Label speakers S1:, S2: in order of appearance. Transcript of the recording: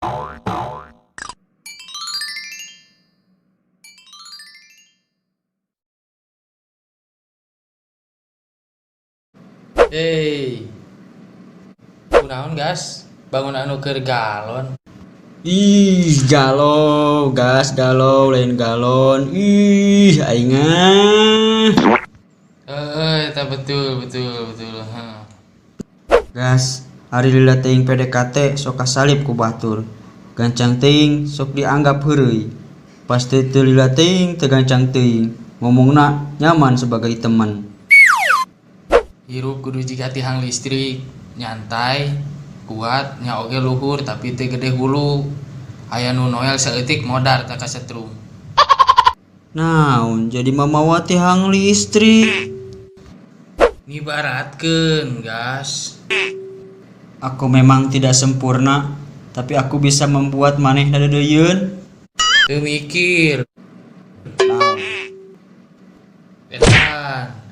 S1: Hei, kunaon gas? Bangun anu keur galon.
S2: Ih, galau, gas galau, lain galon. Ih, aingah.
S1: Tak betul, betul, betul.
S2: Gas, hari lila teuing PDKT sok kasalip ku batur. Gancang teuing sok dianggap heureuy. Pas teu lila teuing teu gancang teuing. Ngomongna nyaman sebagai teman.
S1: Hirup kudu jiga tihang listrik, nyantai, kuat, nya oge luhur tapi teu gede hulu. Aya nu noel saeutik modar tak kasetrum.
S2: Naon jadi mamawa tihang listrik.
S1: Ngibaratkeun, gas.
S2: Aku memang tidak sempurna, tapi aku bisa membuat maneh dadeuyeun.
S1: Teu mikir.
S2: Naon?
S1: Edan.